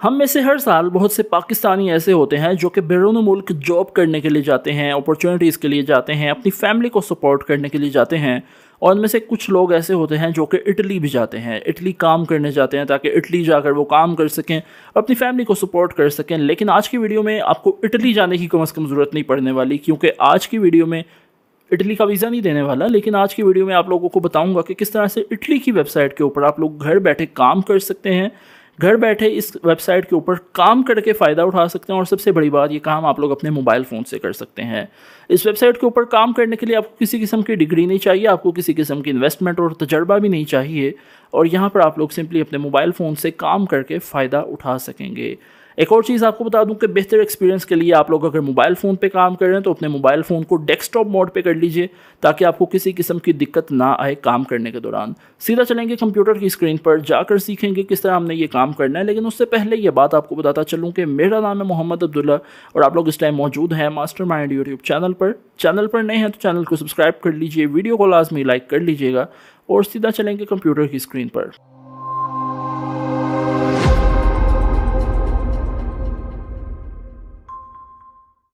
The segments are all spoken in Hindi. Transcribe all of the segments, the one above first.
हम में से हर साल बहुत से पाकिस्तानी ऐसे होते हैं जो कि बैरून मुल्क जॉब करने के लिए जाते हैं, अपॉर्चुनिटीज़ के लिए जाते हैं, अपनी फैमिली को सपोर्ट करने के लिए जाते हैं। और उनमें से कुछ लोग ऐसे होते हैं जो कि इटली भी जाते हैं, इटली काम करने जाते हैं ताकि इटली जाकर वो काम कर सकें और अपनी फैमिली को सपोर्ट कर सकें। लेकिन आज की वीडियो में आपको इटली जाने की कम से कम ज़रूरत नहीं पड़ने वाली, क्योंकि आज की वीडियो में इटली का वीज़ा नहीं देने वाला। लेकिन आज की वीडियो में आप लोगों को बताऊंगा कि किस तरह से इटली की वेबसाइट के ऊपर आप लोग घर बैठे काम कर सकते हैं, घर बैठे इस वेबसाइट के ऊपर काम करके फ़ायदा उठा सकते हैं। और सबसे बड़ी बात, ये काम आप लोग अपने मोबाइल फ़ोन से कर सकते हैं। इस वेबसाइट के ऊपर काम करने के लिए आपको किसी किस्म की डिग्री नहीं चाहिए, आपको किसी किस्म की इन्वेस्टमेंट और तजर्बा भी नहीं चाहिए। और यहाँ पर आप लोग सिंपली अपने मोबाइल फ़ोन से काम करके फ़ायदा उठा सकेंगे। एक और चीज़ आपको बता दूं कि बेहतर एक्सपीरियंस के लिए आप लोग अगर मोबाइल फ़ोन पे काम कर रहे हैं तो अपने मोबाइल फ़ोन को डेस्कटॉप मोड पे कर लीजिए, ताकि आपको किसी किस्म की दिक्कत ना आए काम करने के दौरान। सीधा चलेंगे कंप्यूटर की स्क्रीन पर, जाकर सीखेंगे किस तरह हमने ये काम करना है। लेकिन उससे पहले ये बात आपको बताता चलूँ कि मेरा नाम है मोहम्मद अब्दुल्ला और आप लोग इस टाइम मौजूद हैं मास्टरमाइंड यूट्यूब चैनल पर। चैनल पर नए हैं तो चैनल को सब्सक्राइब कर लीजिए, वीडियो को लाजमी लाइक कर लीजिएगा और सीधा चलेंगे कंप्यूटर की स्क्रीन पर।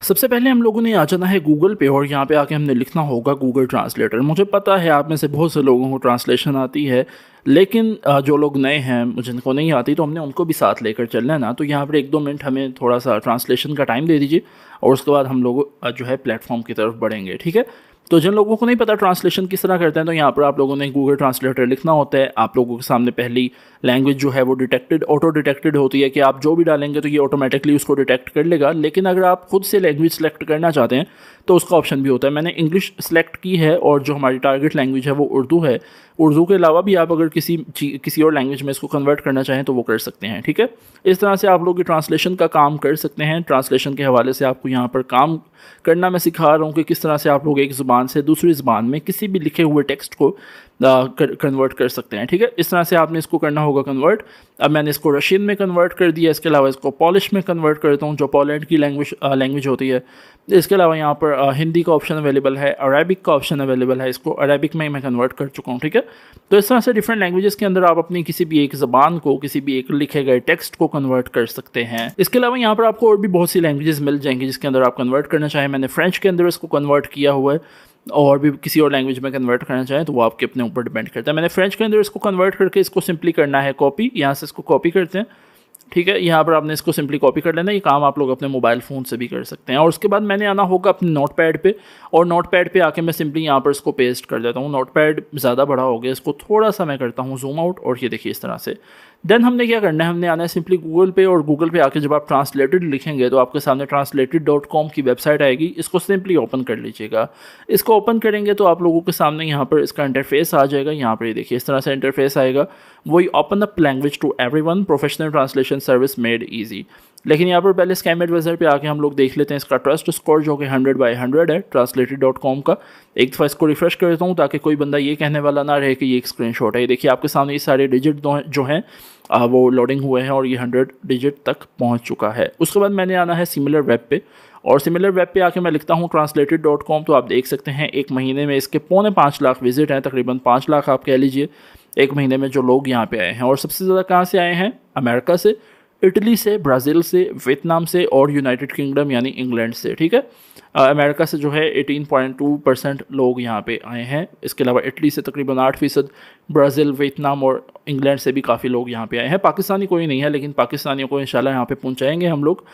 सबसे पहले हम लोगों ने आ जाना है गूगल पे और यहाँ पे आके हमने लिखना होगा गूगल ट्रांसलेटर। मुझे पता है आप में से बहुत से लोगों को ट्रांसलेशन आती है, लेकिन जो लोग नए हैं, जिनको नहीं आती, तो हमने उनको भी साथ लेकर चलना है ना। तो यहाँ पर 1-2 मिनट हमें थोड़ा सा ट्रांसलेशन का टाइम दे दीजिए और उसके बाद हम लोग जो है प्लेटफॉर्म की तरफ बढ़ेंगे, ठीक है। तो जिन लोगों को नहीं पता ट्रांसलेशन किस तरह करते हैं, तो यहाँ पर आप लोगों ने गूगल ट्रांसलेटर लिखना होता है। आप लोगों के सामने पहली लैंग्वेज जो है वो ऑटो डिटेक्टेड होती है कि आप जो भी डालेंगे तो ये ऑटोमेटिकली उसको डिटेक्ट कर लेगा। लेकिन अगर आप खुद से लैंग्वेज सेलेक्ट करना चाहते हैं तो उसका ऑप्शन भी होता है। मैंने इंग्लिश सेलेक्ट की है और जो हमारी टारगेट लैंग्वेज है वो उर्दू है। उर्दू के अलावा भी आप अगर किसी और लैंग्वेज में इसको कन्वर्ट करना चाहें तो वो कर सकते हैं, ठीक है। इस तरह से आप लोग ट्रांसलेशन का काम कर सकते हैं। ट्रांसलेशन के हवाले से आपको यहाँ पर काम करना मैं सिखा रहा हूँ कि किस तरह से आप लोग एक ज़ुबान से दूसरी ज़ुबान में किसी भी लिखे हुए टेक्स्ट को कन्वर्ट कर सकते हैं, ठीक है। इस तरह से आपने इसको करना होगा कन्वर्ट। अब मैंने इसको रशियन में कन्वर्ट कर दिया, इसके अलावा इसको पॉलिश में कन्वर्ट करता हूँ जो पोलैंड की लैंग्वेज होती है। इसके अलावा यहाँ पर हिंदी का ऑप्शन अवेलेबल है, अरेबिक का ऑप्शन अवेलेबल है, इसको अरेबिक में मैं कन्वर्ट कर चुका हूँ, ठीक है। तो इस तरह से डिफरेंट लैंग्वेजेस के अंदर आप अपनी किसी भी एक ज़बान को, किसी भी एक लिखे गए टेक्स्ट को कन्वर्ट कर सकते हैं। इसके अलावा यहाँ पर आपको और भी बहुत सी लैंग्वेजेस मिल जाएंगी जिसके अंदर आप कन्वर्ट करना चाहें। मैंने फ्रेंच के अंदर इसको कन्वर्ट किया हुआ है, और भी किसी और लैंग्वेज में कन्वर्ट करना चाहें तो वो आपके अपने ऊपर डिपेंड करता है। मैंने फ्रेंच के अंदर इसको कन्वर्ट करके इसको सिंपली करना है कॉपी। यहाँ से इसको कॉपी करते हैं, ठीक है। यहाँ पर आपने इसको सिंपली कॉपी कर लेना। ये काम आप लोग अपने मोबाइल फ़ोन से भी कर सकते हैं। और उसके बाद मैंने आना होगा अपने नोटपैड पे, और नोटपैड पे आके मैं सिंपली यहाँ पर इसको पेस्ट कर देता हूँ। नोटपैड ज़्यादा बड़ा हो गया, इसको थोड़ा सा मैं करता हूँ जूम आउट, और ये देखिए इस तरह से। देन हमने क्या करना है, हमने आना है सिंपली गूगल पे, और गूगल पे आके जब आप ट्रांसलेटेड लिखेंगे तो आपके सामने translated.com की वेबसाइट आएगी। इसको सिंपली ओपन कर लीजिएगा। इसको ओपन करेंगे तो आप लोगों के सामने यहाँ पर इसका इंटरफेस आ जाएगा। यहाँ पर ये देखिए इस तरह से इंटरफेस आएगा। वही open up language to everyone, professional translation service made easy. लेकिन यहाँ पर पहले स्कैम एडवाइजर पे आके हम लोग देख लेते हैं इसका ट्रस्ट स्कोर, जो कि 100/100 है translated.com का। एक दफ़ा इसको रिफ्रेश कर देता हूँ ताकि कोई बंदा ये कहने वाला ना रहे कि ये एक स्क्रीनशॉट है। ये देखिए आपके सामने ये सारे डिजिट जो हैं वो लोडिंग हुए हैं और ये 100 डिजिट तक पहुँच चुका है। उसके बाद मैंने आना है सिमिलर वेब पे, और सिमिलर वेब पे आके मैं लिखता हूँ translated.com। तो आप देख सकते हैं एक महीने में इसके 5.25 लाख विजिट हैं, तकरीबन 5 लाख आप कह लीजिए एक महीने में जो लोग यहाँ पे आए हैं। और सबसे ज़्यादा कहाँ से आए हैं? अमेरिका से, इटली से, ब्राज़ील से, वियतनाम से और यूनाइटेड किंगडम यानी इंग्लैंड से, ठीक है। अमेरिका से जो है 18.2% लोग यहाँ पे आए हैं। इसके अलावा इटली से तकरीबन 8%, ब्राज़ील, वियतनाम और इंग्लैंड से भी काफ़ी लोग यहाँ पे आए हैं। पाकिस्तानी कोई नहीं है, लेकिन पाकिस्तानियों को इंशाल्लाह यहाँ पे पहुँचाएंगे हम लोग।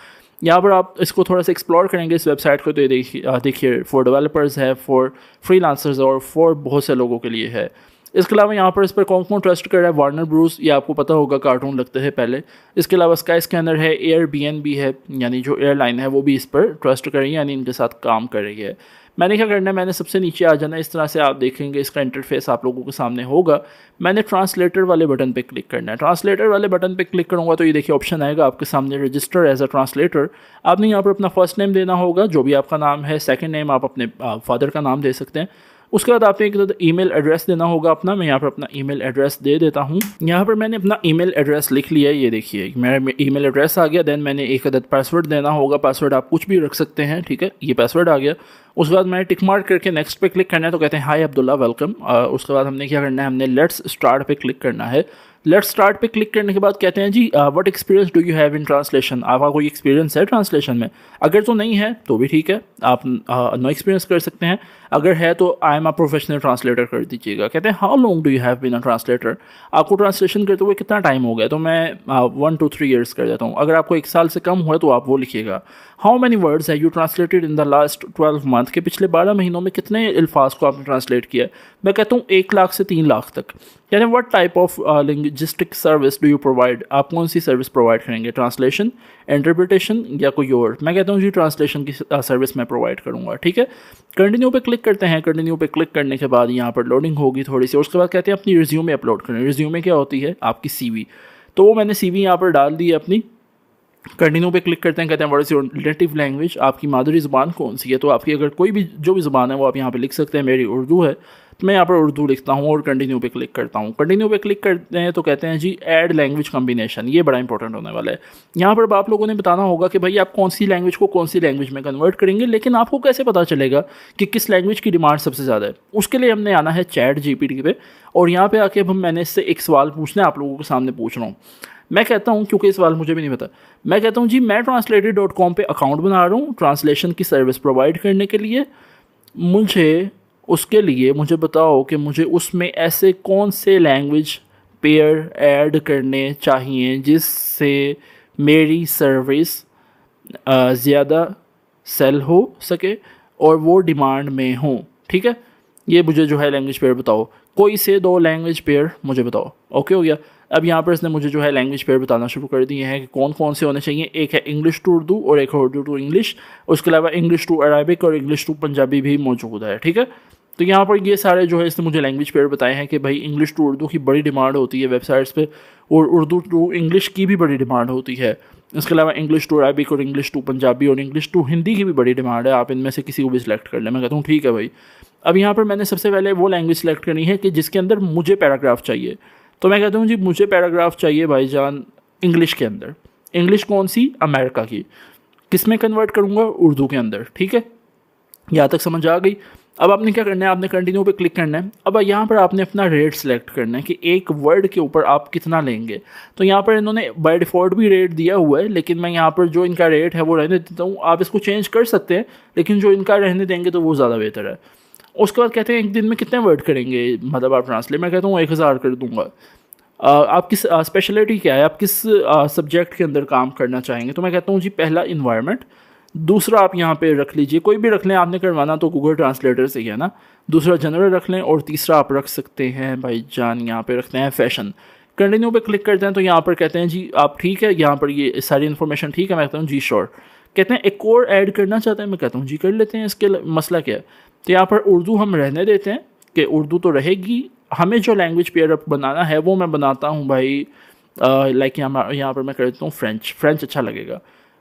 यहाँ पर आप इसको थोड़ा सा एक्सप्लोर करेंगे इस वेबसाइट को, तो देखिए फॉर डेवलपर्स है, फॉर फ्रीलांसर्स और फॉर बहुत से लोगों के लिए है। इसके अलावा यहाँ पर इस पर कौन ट्रस्ट कर रहा है? वार्नर ब्रूस, ये आपको पता होगा, कार्टून लगते हैं पहले। इसके अलावा स्काई स्कैनर है, एयरबीएनबी है, यानी जो एयरलाइन है वो भी इस पर ट्रस्ट कर रही है, यानी इनके साथ काम कर रही है। मैंने क्या करना है, मैंने सबसे नीचे आ जाना है। इस तरह से आप देखेंगे इसका इंटरफेस आप लोगों के सामने होगा। मैंने ट्रांसलेटर वाले बटन पे क्लिक करना है। ट्रांसलेटर वाले बटन पे क्लिक करूँगा तो ये देखिए ऑप्शन आएगा आपके सामने, रजिस्टर एज अ ट्रांसलेटर। आपने यहाँ पर अपना फर्स्ट नेम देना होगा, जो भी आपका नाम है। सेकंड नेम आप अपने फादर का नाम दे सकते हैं। उसके बाद आपने एक ईमेल एड्रेस देना होगा अपना। मैं यहाँ पर अपना ईमेल एड्रेस दे देता हूँ। यहाँ पर मैंने अपना ईमेल एड्रेस लिख लिया है, ये देखिए मेरा ईमेल एड्रेस आ गया। देन मैंने एक अदद पासवर्ड देना होगा। पासवर्ड आप कुछ भी रख सकते हैं, ठीक है। ये पासवर्ड आ गया। उसके बाद मैंने टिक मार्क करके नेक्स्ट पे क्लिक करना है, तो कहते हैं हाय अब्दुल्ला वेलकम। उसके बाद हमने क्या करना है, हमने लेट्स स्टार्ट पे क्लिक करना है। लेट्स स्टार्ट पे क्लिक करने के बाद कहते हैं जी what experience do you have in translation, आपका कोई एक्सपीरियंस है ट्रांसलेशन में। अगर तो नहीं है तो भी ठीक है, आप नो एक्सपीरियंस कर सकते हैं। अगर है तो I am a professional translator कर दीजिएगा। कहते हैं how long do you have been a translator, आपको ट्रांसलेशन करते हुए कितना टाइम हो गया, तो मैं 1 to 3 years कर देता हूँ। अगर आपको 1 साल से कम हुआ तो आप वो लिखिएगा। हाउ मैनी वर्ड्स है you translated in the last 12 month, के पिछले 12 महीनों में कितने अल्फाज को आपने ट्रांसलेट किया है। मैं कहता हूँ 1 लाख से 3 लाख तक। यानी what type of linguistic service do you provide, आप कौन सी सर्विस प्रोवाइड करेंगे, ट्रांसलेशन, इंटरप्रिटेशन या कोई और। मैं कहता हूँ जी ट्रांसलेशन की सर्विस मैं प्रोवाइड करूँगा। ठीक है, कंटिन्यू पे क्लिक करते हैं। कंटिन्यू पे क्लिक करने के बाद यहाँ पर लोडिंग होगी थोड़ी सी, उसके बाद कहते हैं अपनी रिज्यूमे अपलोड करें। रिज्यूमे क्या होती है, आपकी CV। तो वो मैंने CV यहाँ पर डाल दी है अपनी। कंटिन्यू पे क्लिक करते हैं, कहते हैं what is your native language, आपकी मादरी ज़ुबान कौन सी है। तो आपकी अगर कोई भी जो भी ज़ुबान है वो आप यहाँ पे लिख सकते हैं। मेरी उर्दू है तो मैं यहाँ पर उर्दू लिखता हूँ और कंटिन्यू पे क्लिक करता हूँ। कंटिन्यू पे क्लिक करते हैं तो कहते हैं जी ऐड लैंग्वेज कम्बिनेशन, ये बड़ा इंपॉर्टेंट होने वाला है। यहाँ पर आप लोगों ने बताना होगा कि भाई आप कौन सी लैंग्वेज को कौन सी लैंग्वेज में कन्वर्ट करेंगे, लेकिन आपको कैसे पता चलेगा कि किस लैंग्वेज की डिमांड सबसे ज़्यादा है। उसके लिए हमने आना है ChatGPT पे, और यहाँ पे आके अब मैंने इससे एक सवाल पूछना है, आप लोगों के सामने पूछ रहा हूँ। मैं कहता हूँ, क्योंकि सवाल मुझे भी नहीं पता, मैं कहता हूँ जी मैं translated.com पे अकाउंट बना रहा हूँ ट्रांसलेशन की सर्विस प्रोवाइड करने के लिए। मुझे बताओ कि मुझे उसमें ऐसे कौन से लैंग्वेज पेयर ऐड करने चाहिए जिससे मेरी सर्विस ज़्यादा सेल हो सके और वो डिमांड में हो। ठीक है, ये मुझे जो है लैंग्वेज पेयर बताओ, कोई से 2 लैंग्वेज पेयर मुझे बताओ। ओके हो गया। अब यहाँ पर इसने मुझे जो है लैंग्वेज पेयर बताना शुरू कर दिए हैं कि कौन कौन से होने चाहिए। एक है इंग्लिश टू उर्दू और एक है उर्दू टू इंग्लिश, उसके अलावा इंग्लिश टू अरबिक और इंग्लिश टू पंजाबी भी मौजूद है। ठीक है, तो यहाँ पर ये सारे जो है इसने मुझे लैंग्वेज पेयर बताए हैं कि भाई इंग्लिश टू उर्दू की बड़ी डिमांड होती है वेबसाइट्स पे, और उर्दू टू इंग्लिश की भी बड़ी डिमांड होती है। इसके अलावा इंग्लिश टू अरबिक और इंग्लिश टू पंजाबी और इंग्लिश टू हिंदी की भी बड़ी डिमांड है। आप इनमें से किसी को भी सिलेक्ट कर लें। मैं कहता हूँ ठीक है भाई। अब यहाँ पर मैंने सबसे पहले वो लैंग्वेज सेलेक्ट करनी है कि जिसके अंदर मुझे पैराग्राफ चाहिए। तो मैं कहता हूँ जी मुझे पैराग्राफ चाहिए भाईजान इंग्लिश के अंदर। इंग्लिश कौन सी, अमेरिका की। किस में कन्वर्ट करूँगा, उर्दू के अंदर। ठीक है, यहाँ तक समझ आ गई। अब आपने क्या करना है, आपने कंटिन्यू पे क्लिक करना है। अब यहाँ पर आपने अपना रेट सेलेक्ट करना है कि एक वर्ड के ऊपर आप कितना लेंगे। तो यहाँ पर इन्होंने बाय डिफ़ॉल्ट भी रेट दिया हुआ है, लेकिन मैं यहाँ पर जो इनका रेट है वो रहने देता हूँ। आप इसको चेंज कर सकते हैं, लेकिन जो इनका रहने देंगे तो वो ज़्यादा बेहतर है। उसके बाद कहते हैं एक दिन में कितने वर्ड करेंगे, मतलब आप ट्रांसलेट। मैं कहता हूँ 1000 कर दूँगा। आप किस स्पेशलिटी क्या है, आप किस सब्जेक्ट के अंदर काम करना चाहेंगे। तो मैं कहता हूँ जी पहला इन्वायरमेंट, दूसरा आप यहाँ पे रख लीजिए कोई भी रख लें, आपने करवाना तो गूगल ट्रांसलेटर से ही है ना। दूसरा जनरल रख लें, और तीसरा आप रख सकते हैं भाईजान यहाँ पे रखते हैं फैशन। कंटिन्यू पे क्लिक करते हैं तो यहाँ पर कहते हैं जी आप ठीक है, यहाँ पर ये सारी इन्फॉर्मेशन ठीक है। मैं कहता हूँ जी श्योर। कहते हैं एक और ऐड करना चाहते हैं। मैं कहता हूँ जी कर लेते हैं, इसके मसला क्या है। तो यहाँ पर उर्दू हम रहने देते हैं कि उर्दू तो रहेगी। हमें जो लैंग्वेज पेयर अप बनाना है वो मैं बनाता हूँ भाई, लाइक यहाँ पर मैं कर देता हूँ फ्रेंच अच्छा लगेगा।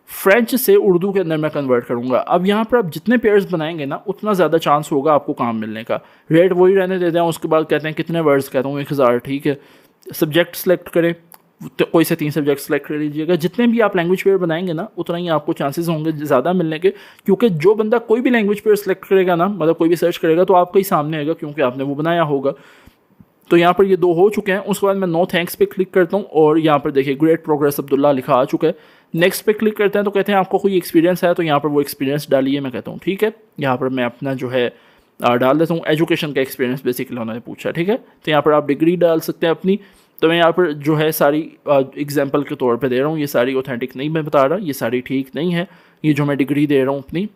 फ्रेंच से उर्दू के अंदर मैं कन्वर्ट करूँगा। अब यहाँ पर आप जितने पेयर्स बनाएंगे ना उतना ज़्यादा चांस होगा आपको काम मिलने का। रेट वही रहने देते हैं। उसके बाद कहते हैं कितने वर्ड्स, कहता हूँ 1000। ठीक है, सब्जेक्ट सेलेक्ट करें, तो कोई से 3 सब्जेक्ट सेलेक्ट कर लीजिएगा। जितने भी आप लैंग्वेज पेयर बनाएंगे ना उतना ही आपको चांसेस होंगे ज़्यादा मिलने के, क्योंकि जो बंदा कोई भी लैंग्वेज पेयर सेलेक्ट करेगा ना, मतलब कोई भी सर्च करेगा तो आपका ही सामने आएगा, क्योंकि आपने वो बनाया होगा। तो यहाँ पर ये 2 हो चुके हैं। उसके बाद मैं नो थैंक्स पे क्लिक करता हूँ, और यहाँ पर देखिए ग्रेट प्रोग्रेस अब्दुल्ला लिखा आ चुका है। नेक्स्ट पे क्लिक करते हैं तो कहते हैं आपको कोई एक्सपीरियंस है, तो यहाँ पर वो एक्सपीरियंस डालिए। मैं कहता हूँ ठीक है, यहाँ पर मैं अपना जो है डाल देता हूँ एजुकेशन का एक्सपीरियंस बेसिकली उन्होंने पूछा। ठीक है, तो यहाँ पर आप डिग्री डाल सकते हैं अपनी। तो मैं यहाँ पर जो है सारी एग्जाम्पल के तौर पे दे रहा हूँ, ये सारी ऑथेंटिक नहीं मैं बता रहा, ये सारी ठीक नहीं है। ये जो मैं डिग्री दे रहा हूँ अपनी,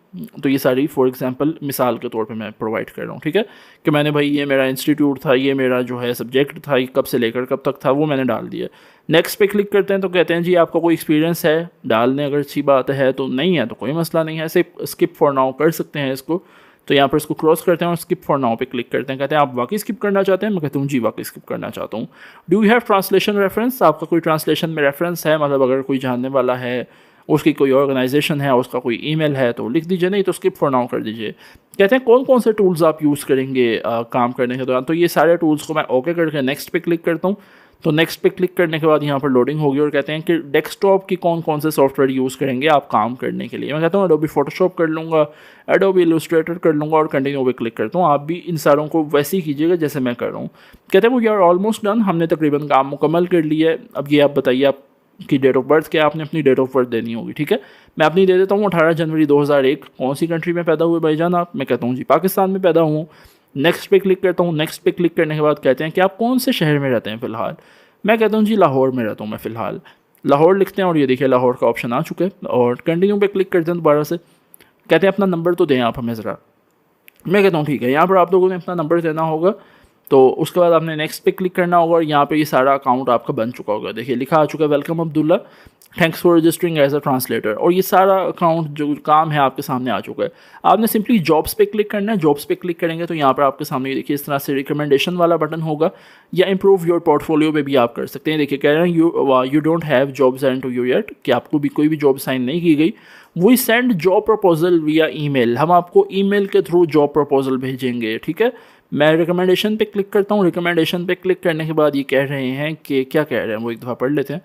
तो ये सारी फॉर एग्जांपल मिसाल के तौर पे मैं प्रोवाइड कर रहा हूँ। ठीक है, कि मैंने भाई ये मेरा इंस्टीट्यूट था, ये मेरा जो है सब्जेक्ट था, ये कब से लेकर कब तक था, वो मैंने डाल दिया। नेक्स्ट पे क्लिक करते हैं तो कहते हैं जी आपका कोई एक्सपीरियंस है, डालने अगर अच्छी बात है, तो नहीं है तो कोई मसला नहीं है, ऐसे स्किप फॉर नाउ कर सकते हैं इसको। तो यहाँ पर इसको क्रॉस करते हैं और स्किप फॉर नाउ पे क्लिक करते हैं। कहते हैं आप वाकई स्किप करना चाहते हैं। मैं कहता हूँ जी वाकई स्किप करना चाहता हूँ। Do you have translation reference, आपका कोई ट्रांसलेशन में रेफरेंस है, मतलब अगर कोई जानने वाला है, उसकी कोई ऑर्गेनाइजेशन है, उसका कोई ईमेल है तो लिख दीजिए, नहीं तो स्किप फॉर नाउ कर दीजिए। कहते हैं कौन कौन से टूल्स आप यूज़ करेंगे काम करने के दौरान, तो ये सारे टूल्स को मैं ओके करके नेक्स्ट पे क्लिक करता हूँ। तो नेक्स्ट पे क्लिक करने के बाद यहाँ पर लोडिंग होगी और कहते हैं कि डेस्कटॉप की कौन कौन से सॉफ्टवेयर यूज़ करेंगे आप काम करने के लिए। मैं कहता हूँ एडोबी फोटोशॉप कर लूँगा, एडोबी इलस्ट्रेटर कर लूँगा और कंटिन्यू पे क्लिक करता हूँ। आप भी इन सारों को वैसे ही कीजिएगा जैसे मैं कर रहा हूँ। कहते हैं वो यार ऑलमोस्ट डन, हमने तकरीबन काम मुकम्मल कर लिया है। अब ये आप बताइए आपकी डेट ऑफ बर्थ क्या, आपने अपनी डेट ऑफ बर्थ देनी होगी। ठीक है, मैं अपनी दे देता हूँ 18 जनवरी 2001। कौन सी कंट्री में पैदा हुए भाईजान आप? मैं कहता हूँ जी पाकिस्तान में पैदा हूँ। नेक्स्ट पे क्लिक करता हूँ। नेक्स्ट पे क्लिक करने के बाद कहते हैं कि आप कौन से शहर में रहते हैं फ़िलहाल। मैं कहता हूँ जी लाहौर में रहता हूँ मैं फ़िलहाल। लाहौर लिखते हैं और ये देखिए लाहौर का ऑप्शन आ चुका है और कंटिन्यू पे क्लिक करते हैं दोबारा से। कहते हैं अपना नंबर तो दें आप हमें ज़रा। मैं कहता हूँ ठीक है, यहाँ पर आप लोगों ने अपना नंबर देना होगा। तो उसके बाद आपने नेक्स्ट पे क्लिक करना होगा और यहाँ पे ये सारा अकाउंट आपका बन चुका होगा। देखिए लिखा आ चुका है welcome Abdullah, thanks for registering as a translator. और ये सारा अकाउंट जो काम है आपके सामने आ चुका है। आपने सिंपली जॉब्स पे क्लिक करना है। जॉब्स पे क्लिक करेंगे तो यहाँ पर आपके सामने देखिए इस तरह से रिकमेंडेशन वाला बटन होगा या इम्प्रूव योर पोर्टफोलियो पे भी आप कर सकते हैं। देखिए कह रहे हैं you don't have job sign to you yet, कि आपको भी कोई भी जॉब साइन नहीं की गई। We send job proposal via email, हम आपको ईमेल के थ्रू जॉब प्रपोजल भेजेंगे। ठीक है, मैं रिकमेंडेशन पे क्लिक करता हूँ। रिकमेंडेशन पे क्लिक करने के बाद ये कह रहे हैं कि क्या कह रहे हैं वो एक दफ़ा पढ़ लेते हैं।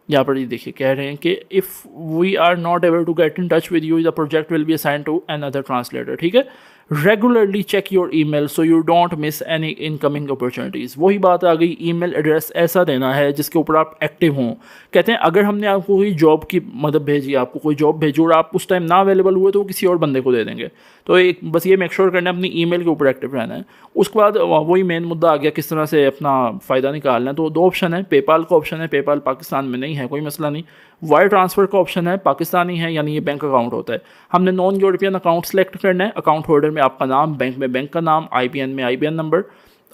यहाँ पर ये देखिए कह रहे हैं कि if we are not able to get in touch with you the project will be assign to another translator. ठीक है, regularly check your email so you don't miss any incoming opportunities. वही बात आ गई, ईमेल एड्रेस ऐसा देना है जिसके ऊपर आप एक्टिव हों। कहते हैं अगर हमने आपको कोई जॉब की मदद भेजी, आपको कोई जॉब भेजी और आप उस टाइम ना अवेलेबल हुए तो वो किसी और बंदे को दे देंगे। तो एक बस ये मेक श्योर करना है अपनी ईमेल के ऊपर एक्टिव रहना है। उसके बाद वही मेन मुद्दा आ गया किस तरह से अपना फ़ायदा निकालना है। तो दो ऑप्शन है, पेपाल का ऑप्शन है, पेपाल पाकिस्तान में नहीं है कोई मसला नहीं। वायर ट्रांसफ़र का ऑप्शन है, पाकिस्तानी है यानी ये बैंक अकाउंट होता है। हमने नॉन यूरोपियन अकाउंट सेलेक्ट करना है। अकाउंट होल्डर में आपका नाम, बैंक में बैंक का नाम, IBN में IBN नंबर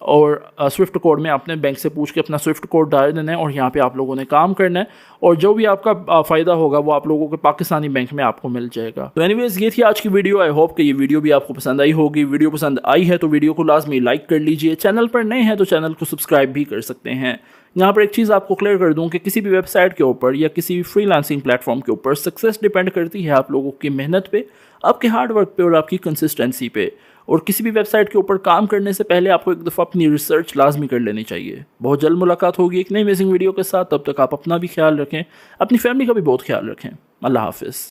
और स्विफ्ट कोड में आपने बैंक से पूछ के अपना स्विफ्ट कोड डाल देना है और यहाँ पे आप लोगों ने काम करना है और जो भी आपका फ़ायदा होगा वो आप लोगों के पाकिस्तानी बैंक में आपको मिल जाएगा। तो एनीवेज़ ये थी आज की वीडियो। आई होप कि ये वीडियो भी आपको पसंद आई होगी। वीडियो पसंद आई है तो वीडियो को लाजमी लाइक कर लीजिए। चैनल पर नए हैं तो चैनल को सब्सक्राइब भी कर सकते हैं। यहाँ पर एक चीज़ आपको क्लियर कर दूँ कि किसी भी वेबसाइट के ऊपर या किसी भी फ्रीलांसिंग प्लेटफॉर्म के ऊपर सक्सेस डिपेंड करती है आप लोगों की मेहनत पे, आपके हार्ड वर्क पे और आपकी कंसिस्टेंसी पे। और किसी भी वेबसाइट के ऊपर काम करने से पहले आपको एक दफ़ा अपनी रिसर्च लाजमी कर लेनी चाहिए। बहुत जल्द मुलाकात होगी एक नई अमेजिंग वीडियो के साथ। तब तक आप अपना भी ख्याल रखें, अपनी फैमिली का भी बहुत ख्याल रखें। अल्लाह हाफिज़।